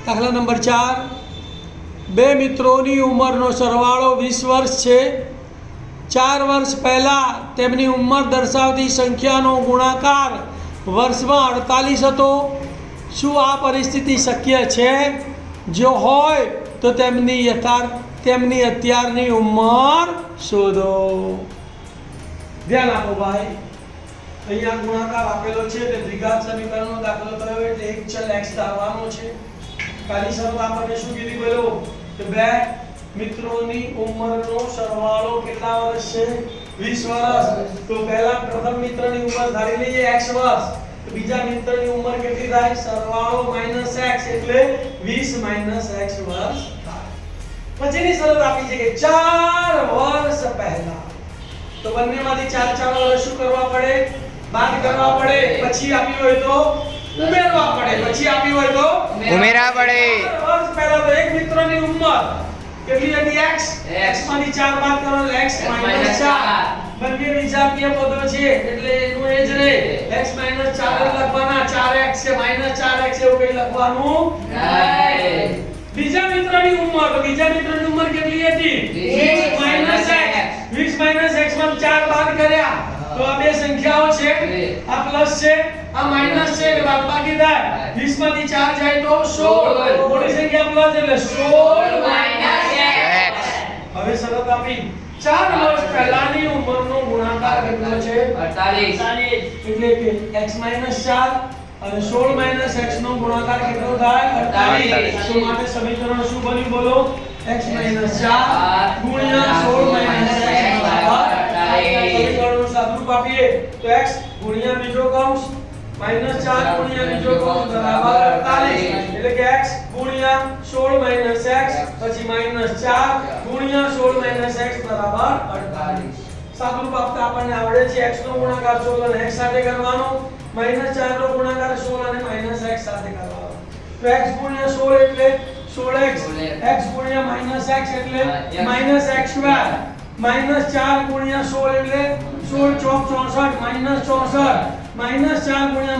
દાખલા નંબર 4, બે મિત્રોની ઉંમરનો સરવાળો 20 વર્ષ છે. 4 વર્ષ પહેલાં તેમની ઉંમર દર્શાવતી સંખ્યાનો ગુણાકાર વર્ષમાં 48 હતો. શું આ પરિસ્થિતિ શક્ય છે? જો હોય તો તેમની અત્યારની ઉંમર શોધો. ધ્યાન આપો ભાઈ, અહીંયા ગુણાકાર આપેલો છે તે દ્વિઘાત સમીકરણનો દાખલો થયો એટલે એક ચલ x ધારવાનો છે. પહેલી શરત આપણને શું કીધી બોલો કે બે મિત્રોની ઉંમરનો સરવાળો કેટલા વર્ષ છે? 20 વર્ષ. તો પહેલા પ્રથમ મિત્રની ઉંમર ધારી લઈએ x વર્ષ. તો બીજા મિત્રની ઉંમર કેટલી થાય? સરવાળો -x એટલે 20 - x વર્ષ થાય. પછીની શરત આપી છે કે 4 વર્ષ પહેલા. તો બંનેમાંથી 4 વર્ષ શું કરવા પડે? બાદ કરવા પડે. પછી આપી હોય તો ઉમેરવા પડે. પછી આપી હોય તો ઉમેરવા પડે. 4 વર્ષ પહેલા તો એક મિત્રની ઉંમર કેટલી હતી? x. x માંથી 4 બાદ કરો એટલે x - 4. બંને વિજાતીય પદો છે એટલે એનું એ જ રહે. x - 4 લખવાના. 4x છે -4x એવું કઈ લખવાનું નહીં. બીજા મિત્રની ઉંમર, તો બીજા મિત્રની ઉંમર કેટલી હતી? 20 - x. 20 - x માં 4 બાદ કર્યા તો આ બે સંખ્યાઓ છે. આ પ્લસ છે, આ માઈનસ છે એટલે બાદબાકી થાય. 20 માંથી 4 જાય તો 16. મોટી સંખ્યા પ્લસ એટલે 16 - x. હવે શરત આપી 4 વર્ષ પહેલાની ઉંમરનો ગુણાકાર કેટલો છે? 48. એટલે કે x - 4 અને 16 - x નો ગુણાકાર કેટલો થાય? 48. તો માટે સમીકરણ શું બન્યું બોલો? x - 4 ગુણ્યા 16 - x બરાબર 48. સમીકરણનું સાદુરૂપ આપીએ તો x ગુણ્યા બીજો કૌંસ -4 ગુણ્યા બીજો કૌંસ બરાબર 48. એટલે કે x ગુણ્યા 16 - x પછી -4 ગુણ્યા 16 - x બરાબર 48. સાદુરૂપ આપતા આપણને આવડે છે x નો ગુણાકાર 16 અને x સાથે કરવાનો, -4 નો ગુણાકાર 16 અને -x સાથે કરવાનો. તો x ગુણ્યા 16 એટલે 16x, x ગુણ્યા -x એટલે -x², -4 ગુણ્યા 16 એટલે 16 ચોક 64 -64, -4 ગુણ્યા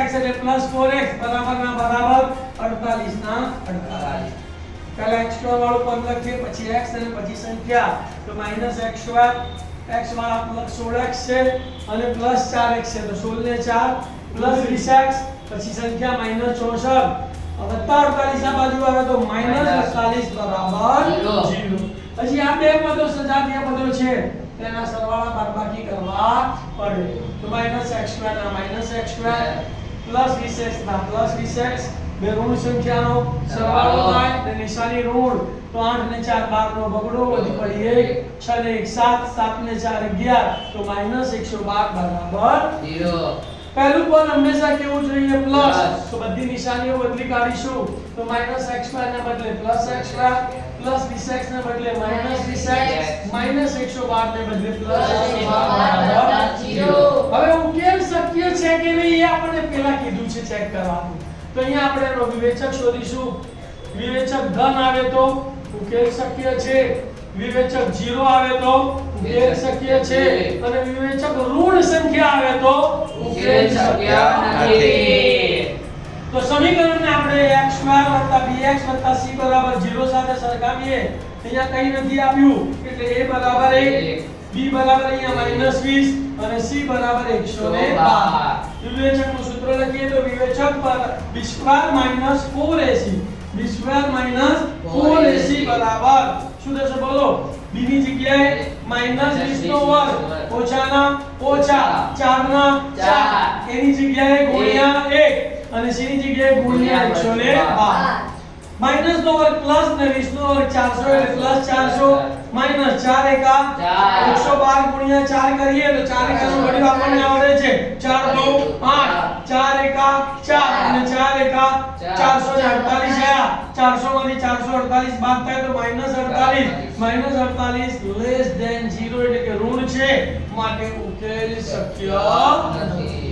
-x એટલે +4x બરાબર ના બરાબર 48 ના 48. પહેલા x² વાળું પદ લખીએ, પછી x અને પછી સંખ્યા. તો -x², x વાળા 16x છે અને +4x છે. તો 16 ને 4 +20x પછી સંખ્યા -64 વત્તા 48 આ બાજુ આવે તો -48 બરાબર 0. પછી આ બે પદો સજાતીય પદો છે તેના સરવાળા બાદબાકી કરવા પડે. તો -x² ના -x² +20x ના +20x બે ઋણ સંખ્યાનો સરવાળો થાય એટલે નિશાની ઋણ. તો 8 ને 4 12 નો બગડો વધી પડી 1, 6 ને 1 7, 7 ને 4 11 તો -112 બરાબર 0. પહેલું પદ હંમેશા કેવું જોઈએ? પ્લસ. તો બધી નિશાનીઓ બદલી કાઢીશું. તો -x² ને બદલે +x², +20x ને બદલે -20x, -112 ને બદલે +112 બરાબર 0. હવે ઉકેલ શક્ય છે કે નહીં એ આપણે પહેલા કીધું છે ચેક કરવાનું. તો અહીંયા આપણે એનો વિવેચક શોધીશું. વિવેચક ધન આવે તો ઉકેલ શક્ય છે, વિવેચક 0 આવે તો ઉકેલ શક્ય છે અને વિવેચક ઋણ સંખ્યા આવે તો ઉકેલ શક્ય નથી. તો સમીકરણને આપણે x² + bx + c = 0 સાથે સરખાવીએ. અહીંયા કંઈ નથી આપ્યું એટલે a બરાબર 1, b બરાબર અહીંયા -20 અને c બરાબર 112. વિવેચકનું સૂત્ર લખીએ તો વિવેચક પર b² - 4ac, b² - 4ac બરાબર શું થશે બોલો? b ની જગ્યાએ -20 નો વર્ગ ઓછાના ઓછા 4 ના 4 એની જગ્યાએ ગુણ્યા 1 અને c ની જગ્યાએ ગુણ્યા 112. માઈનસ નો વર્ગ પ્લસ ને 20 નો વર્ગ 400 એટલે +400 -4 એકા 112 ગુણ્યા 4 કરીએ તો 4 એકાનું ઘડિયું આપણને આવડે છે 4 2 8, 4 એકા 4 અને 4 એકા 448 આયા. 400 માંથી 448 બાદ થાય તો -48 -48 <0 એટલે કે ઋણ છે માટે ઉકેલ શક્ય નથી.